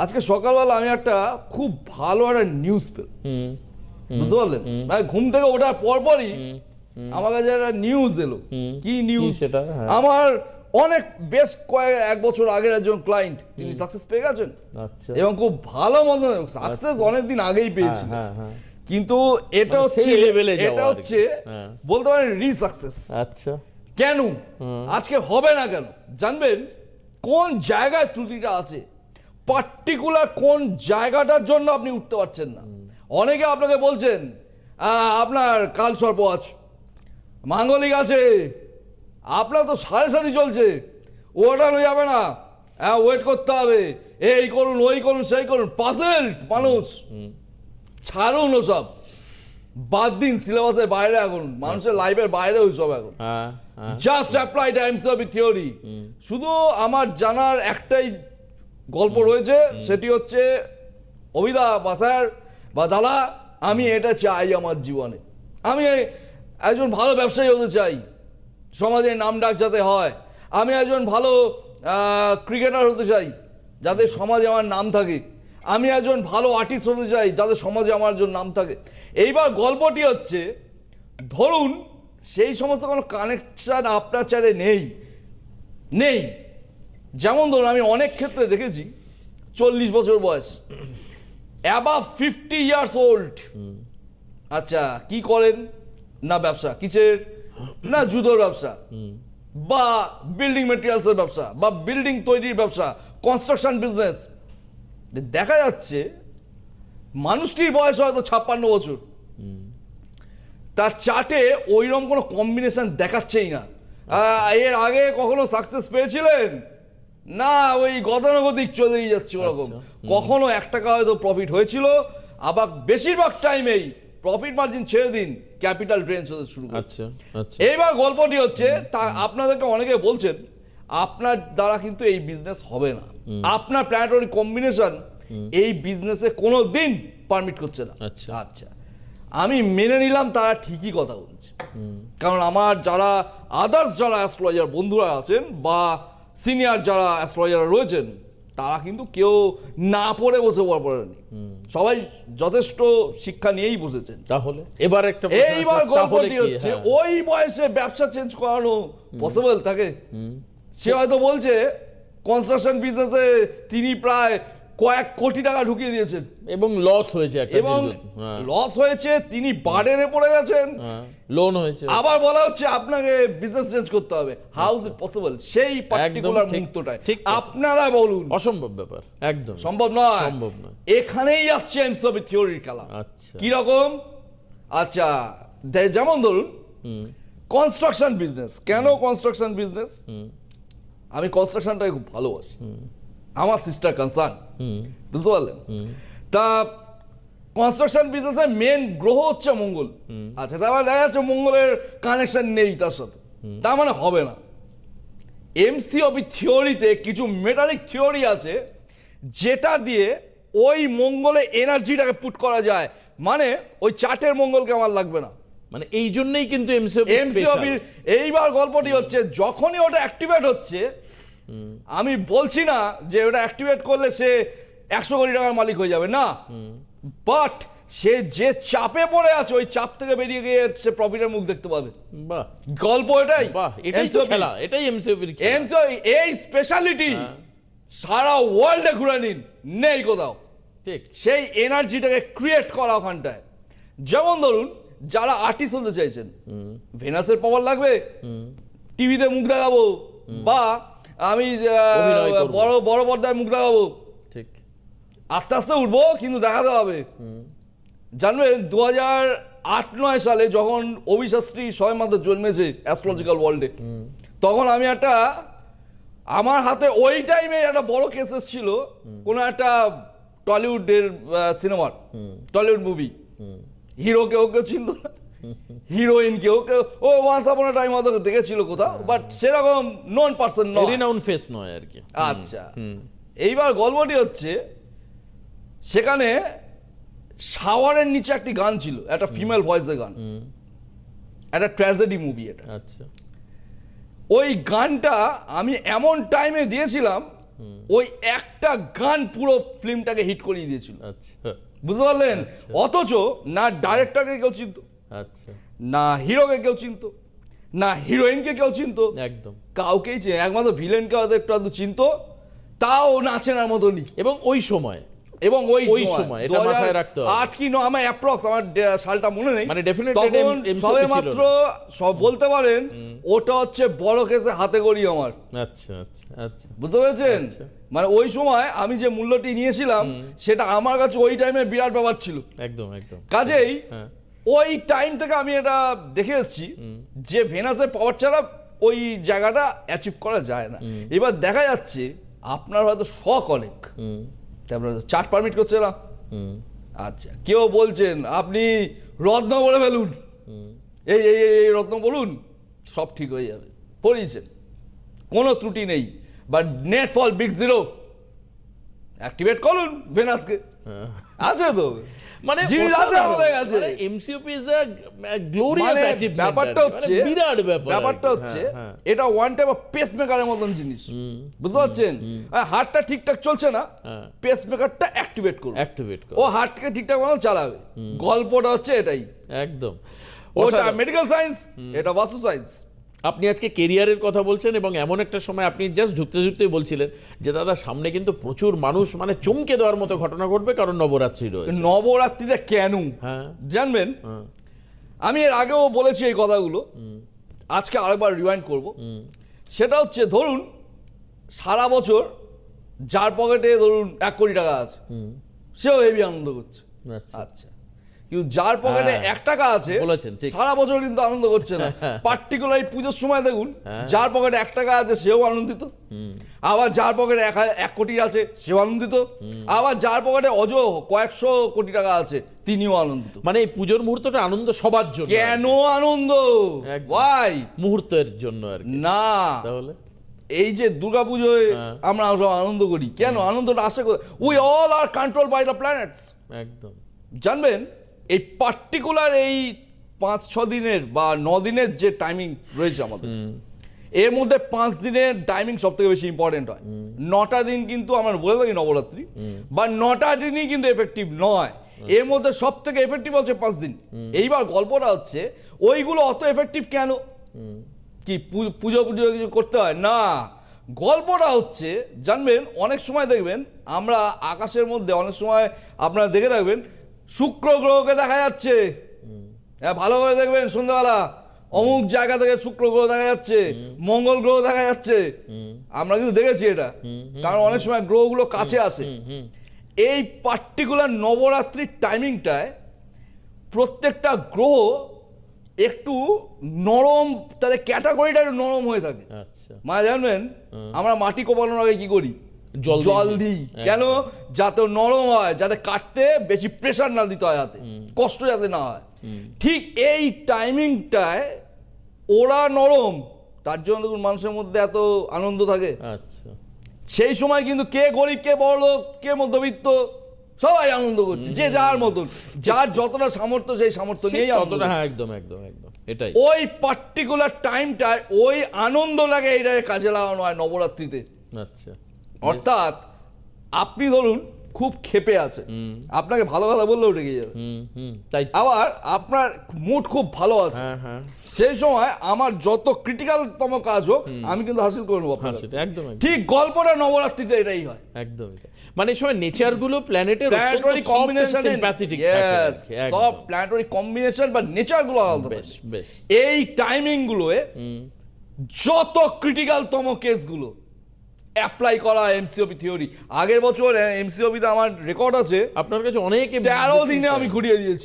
আজকে সকালবেলা আমি একটা খুব ভালো একটা নিউজ পেলাম, বুঝতে পারলেন? ঘুম থেকে ওঠার পরপরই আমার কাছে একটা নিউজ এলো। কি নিউজ সেটা? আমার অনেক বেশ এক বছর আগের একজন ক্লায়েন্ট, তিনি সাকসেস পেয়ে গেছেন। আচ্ছা, এবং খুব ভালো মতো সাকসেস অনেকদিন আগেই পেয়েছিল, কিন্তু এটা হচ্ছে এটা হচ্ছে বলতে পারেন রিসাকসেস। আচ্ছা, কেন আজকে হবে না কেন জানবেন? কোন জায়গায় ত্রুটিটা আছে, পার্টিকুলার কোন জায়গাটার জন্য আপনি উঠতে পারছেন না। অনেকে আপনাকে বলছেন আপনার কাল সর্প আছে, মাঙ্গলিক আছে, আপনার তো 7.5 চলছে, ওটা হয়ে যাবে না, ওয়েট করতে হবে, এই করুন ওই করুন সেই করুন। পাজেল মানুষ ছাড়ুন ওসব, বাদ দিন, সিলেবাসের বাইরে এখন, মানুষের লাইফের বাইরে ওইসব এখন। Just apply Times of theory. শুধু আমার জানার একটাই গল্প রয়েছে, সেটি হচ্ছে অভিদা বা স্যার বা দাদা, আমি এটা চাই আমার জীবনে। আমি একজন ভালো ব্যবসায়ী হতে চাই, সমাজে নাম ডাক যাতে হয়। আমি একজন ভালো ক্রিকেটার হতে চাই, যাতে সমাজে আমার নাম থাকে। আমি একজন ভালো আর্টিস্ট হতে চাই, যাতে সমাজে আমার জন্য নাম থাকে। এইবার গল্পটি হচ্ছে, ধরুন সেই সমস্ত কোনো কানেকশান আপনার চারে নেই। যেমন ধরুন, আমি অনেক ক্ষেত্রে দেখেছি 40 বছর বয়স, অ্যাবাভ 50 ইয়ার্স ওল্ড, আচ্ছা কি করেন না, ব্যবসা কিসের না, জুতোর ব্যবসা বা বিল্ডিং মেটেরিয়ালসের ব্যবসা বা বিল্ডিং তৈরির ব্যবসা, কনস্ট্রাকশন বিজনেস। দেখা যাচ্ছে মানুষটির বয়স হয়তো 56 বছর, তার চার্টে ওইরকম কোনো কম্বিনেশন দেখাচ্ছেই না। এর আগে কখনো সাকসেস পেয়েছিলেন না, ওই গতানুগতিক চলেই যাচ্ছে ওরকম। কখনো 1 টাকা হয়তো প্রফিট হয়েছিল, আবার বেশিরভাগ টাইমেই প্রফিট মার্জিন ছেড়ে দিন, ক্যাপিটাল ড্রেন হতে শুরু করে। এইবার গল্পটি হচ্ছে, তা আপনাদেরকে অনেকে বলছেন আপনার দ্বারা কিন্তু এই বিজনেস হবে না, আপনার প্ল্যানেটরি কম্বিনেশন এই বিজনেসে কোনো দিন পারমিট করছে না। আচ্ছা, আমি মেনে নিলাম তারা ঠিকই কথা বলছে, কারণ আমার যারা আদার্স যারা অ্যাস্ট্রোলজার বন্ধুরা আছেন বা সিনিয়র যারা অ্যাস্ট্রোলজার রয়েছেন, তারা কিন্তু কেউ না পড়ে বসে পড়েনি, সবাই যথেষ্ট শিক্ষা নিয়েই বসেছেন। তাহলে এইবার গল্পটি হচ্ছে, ওই বয়সে ব্যবসা চেঞ্জ করানো পসিবল থাকে? সে হয়তো বলছে কনস্ট্রাকশন বিজনেসে তিনি প্রায় কয়েক কোটি টাকা ঢুকিয়ে দিয়েছেন এবং লস হয়েছে, তিনি বার্ডেনে পড়ে গেছেন, লোন হয়েছে, আবার বলা হচ্ছে আপনাকে বিজনেস চেঞ্জ করতে হবে। How is it possible? সেই পার্টিকুলার মুহূর্তটায় আপনারা বলুন, অসম্ভব ব্যাপার, একদম সম্ভব নয়। এখানেই আসছে এমসবি থিওরির খেলা। কি রকম? আচ্ছা, যেমন ধরুন কনস্ট্রাকশন বিজনেস। কেন কনস্ট্রাকশন বিজনেস? আমি কনস্ট্রাকশনটাকে খুব ভালোবাসি, আমার সিস্টার কনসার্ন, বুঝতে পারলেন? তা কনস্ট্রাকশন বিজনেসের মেন গ্রহ হচ্ছে মঙ্গল। আচ্ছা, তারপরে দেখা যাচ্ছে মঙ্গলের কানেকশন নেই তার সাথে, তার মানে হবে না। এমসিওপি থিওরিতে কিছু মেটালিক থিওরি আছে, যেটা দিয়ে ওই মঙ্গলে এনার্জিটাকে পুট করা যায়, মানে ওই চার্টের মঙ্গলকে আমার লাগবে না। মানে এই জন্যই কিন্তু এমসিওপি। এইবার গল্পটি হচ্ছে, যখনই ওটা অ্যাক্টিভেট হচ্ছে, আমি বলছি না যে ওটা অ্যাক্টিভেট করলে সে 100 কোটি টাকার মালিক হয়ে যাবে না, বাট সে যে চাপে পড়ে আছে ওই চাপ থেকে বেরিয়ে গিয়ে সে প্রফিটের মুখ দেখতে পাবে। গল্প এটাই, এই স্পেশালিটি সারা ওয়ার্ল্ডে ঘুরে নিন, নেই কোথাও। ঠিক সেই এনার্জিটাকে ক্রিয়েট করা ওখানটায়। যেমন ধরুন, যারা আর্টিস্ট হতে চাইছেন, ভেনাসের পাওয়ার লাগবে, টিভিতে মুখ দেখাবো বা আমি বড় বড় পর্দায় মুখ দেখাবো, ঠিক আস্তে আস্তে উঠবো, কিন্তু দেখাতে হবে। জানবেন 2008-9 সালে যখন অভিশাস্ত্রী সবেমাত্র জন্মেছে অ্যাস্ট্রোলজিক্যাল ওয়ার্ল্ডে, তখন আমি আমার হাতে ওই টাইমে একটা বড় কেস ছিল, কোনো একটা টলিউডের সিনেমার, টলিউড মুভি, হিরোকে ওকে চিনত না, হিরোইনকে ওকে ও ওয়ান্স আপন আ টাইম হয়তো দেখেছিল কোথাও, বাট সেরকম নন পারসন নয়, রিনাউন্ড ফেস নয় আর কি। আচ্ছা, এইবার গল্পটি হচ্ছে, সেখানে শাওয়ারের নিচে একটি গান ছিল, একটা ফিমেল ভয়েসের গান, একটা ট্র্যাজেডি মুভি এটা। আচ্ছা, ওই গানটা আমি এমন টাইমে দিয়েছিলাম ওই একটা গান পুরো ফিল্মটাকে হিট করিয়ে দিয়েছিল, আচ্ছা বুঝতে পারলেন? অথচ না ডাইরেক্টরকে কেউ চিনতো, আচ্ছা না হিরোকে কেউ চিনতো, না হিরোইনকে কেউ চিনতো, একদম। কাউকেই চিনে, একমাত্র ভিলেনকে হয়তো একটু আধটু চিনতো, তাও না চেনার মতনই। এবং ওই সময় এবং ওই সময় এটা মাথায় রাখতে হবে। 8 কি 9 আমার অ্যাপ্রক্স, আমার সালটা মনে নেই, মানে definitely তখন MCP সবে ছিল মাত্র না। সব বলতে পারেন ওটা হচ্ছে বড় কেসে হাতে করি আমার, আচ্ছা আচ্ছা আচ্ছা বুঝতে পেরেছেন? আচ্ছা। মানে ওই সময় আমি যে মূল্যটি নিয়েছিলাম সেটা আমার কাছে ওই টাইমে বিরাট ব্যাপার ছিল। একদম একদম। কাজেই হ্যাঁ ওই টাইম থেকে আমি এটা দেখে এসেছি যে ভেনাসের পাওয়ার ছাড়া ওই জায়গাটা অ্যাচিভ করা যায় না। এবার দেখা যাচ্ছে আপনার হয়তো শখ অনেক, তারপরে চার্ট পারমিট করছে না, আচ্ছা কেউ বলছেন আপনি রত্ন বলে ফেলুন, এই এই এই এই রত্ন বলুন, সব ঠিক হয়ে যাবে, পড়িয়েছেন, কোনো ত্রুটি নেই, বাট নেট ফল বিগ জিরো অ্যাক্টিভেট করুন ভেনাসকে, আছে তো মানে জিনিস আছে আমাদের কাছে। এমসিওপি ইজ আ গ্লোরিয়াস মানে অ্যাচিভমেন্ট। ব্যাপারটা হচ্ছে বিরাট ব্যাপার। ব্যাপারটা হচ্ছে এটা ওয়ান টাইপ অফ পেস মেকারের মতন জিনিস, বুঝতে পারছেন? হার্টটা ঠিকঠাক চলছে না, হ্যাঁ। পেস মেকারটা অ্যাক্টিভেট করুন, অ্যাক্টিভেট কর। ও হার্টকে ঠিকঠাক মতন চালাবে। গল্পটা হচ্ছে এটাই, একদম। ওটা মেডিকেল সায়েন্স, এটা বাস্তু সায়েন্স। আপনি আজকে কেরিয়ারের কথা বলছেন এবং এমন একটা সময় আপনি জাস্ট ঢুকতে ঢুকতেই বলছিলেন যে দাদা সামনে কিন্তু প্রচুর মানুষ মানে চমকে দেওয়ার মতো ঘটনা ঘটবে, কারণ নবরাত্রি রয়েছে। নবরাত্রিটা কেন হ্যাঁ জানবেন? হ্যাঁ আমি এর আগেও বলেছি এই কথাগুলো, আজকে আরেকবার রিওয়াইন্ড করব। সেটা হচ্ছে ধরুন সারা বছর যার পকেটে ধরুন 1 কোটি টাকা আছে, সেও হেভি আনন্দ করছে, আচ্ছা আচ্ছা, কিন্তু যার পকেটে হ্যাঁ, 1 টাকা আছে বলেছেন, ঠিক। সারা বছর কিন্তু আনন্দ করছে না। পার্টিকুলার পুজোর সময় দেখুন যার পকেটে 1 টাকা আছে সেও আনন্দিত, আবার যার পকেটে 1 কোটি আছে সেও আনন্দিত, আবার যার পকেটে কয়েকশো কোটি টাকা আছে তিনিও আনন্দিত। মানে এই পুজোর মুহূর্তটা আনন্দ সবার জন্য। কেন আনন্দ? একদম। ওয়াই মুহূর্তের জন্য আর কি। না, তাহলে এই যে দুর্গাপুজোয় হ্যাঁ। আমরা সব আনন্দ করি, কেন আনন্দটা আসে কোথায়? We all are control by the planets. একদম জানবেন এই পার্টিকুলার এই 5-6 দিনের বা 9 দিনের যে টাইমিং রয়েছে আমাদের, এর মধ্যে 5 দিনের টাইমিং সব থেকে বেশি ইম্পর্টেন্ট হয়। 9টা দিন কিন্তু আমরা বলে থাকি নবরাত্রি, বা 9টা দিনই কিন্তু এফেক্টিভ নয়, এর মধ্যে সব থেকে এফেক্টিভ হচ্ছে 5 দিন। এইবার গল্পটা হচ্ছে ওইগুলো অত এফেক্টিভ কেন? কি পুজো কিছু করতে হয় না? গল্পটা হচ্ছে জানবেন অনেক সময় দেখবেন আমরা আকাশের মধ্যে অনেক সময় আপনারা দেখে থাকবেন শুক্র গ্রহকে দেখা যাচ্ছে, হ্যাঁ ভালো করে দেখবেন সন্ধ্যাবেলা অমুক জায়গা থেকে শুক্র গ্রহ দেখা যাচ্ছে, মঙ্গল গ্রহ দেখা যাচ্ছে, আমরা কিন্তু দেখেছি এটা, কারণ অনেক সময় গ্রহগুলো কাছে আসে। এই পার্টিকুলার নবরাত্রির টাইমিংটায় প্রত্যেকটা গ্রহ একটু নরম, তাদের ক্যাটাগরিটা একটু নরম হয়ে থাকে। আচ্ছা মানে জানবেন আমরা মাটি কোপানোর আগে কি করি? জল জল দিই। দিই। কেন? যাতে নরম হয়, যাতে কাটতে বেশি প্রেসার না দিতে হয় হাতে, কষ্ট যাতে না হয়। ঠিক এই টাইমিংটায় ওরা নরম, তার জন্য দেখুন মানুষের মধ্যে এত আনন্দ থাকে। আচ্ছা সেই সময় কিন্তু কে গরিব, কে বড়লোক, কে মধ্যবিত্ত, সবাই আনন্দ করছে, যে যার মতন, যার যতটা সামর্থ্য সেই সামর্থ্য নিয়েই আনন্দ ততটা। করছে। হ্যাঁ একদম একদম একদম এটাই। ওই পার্টিকুলার টাইমটায় ওই আনন্দটাকে এইটাকে কাজে লাগানো হয় নবরাত্রিতে। আচ্ছা অর্থাৎ আপনি ধরুন খুব ক্ষেপে আছে, আপনাকে ভালো কথা বললে উঠে গিয়ে যাবে, তাই। আবার আপনার মুড খুব ভালো আছে, হ্যাঁ হ্যাঁ সেই সময় আমার যত ক্রিটিক্যাল তম কাজ হোক আমি কিন্তু হাসিল করে নেবো আপনার হ্যাঁ কাছে। সেটা একদম একদম ঠিক গল্পটা নবরাত্রিতে এটাই হয়। একদম এটা। মানে এই সময় নেচার গুলো প্ল্যানেটের প্ল্যানেটরি কম্বিনেশন, সিম্প্যাথেটিক ইয়েস, সব প্ল্যানেটরি কম্বিনেশন বা নেচার গুলো আলাদা। বেশ বেশ। এই টাইমিং গুলোয় যত ক্রিটিক্যাল তম কেসগুলো অ্যাপ্লাই করা এমসিওপি থিওরি। আগের বছর এমসিওপিতে আমার রেকর্ড আছে আপনার কাছে অনেকে 13 দিনে আমি ঘুরিয়ে দিয়েছি।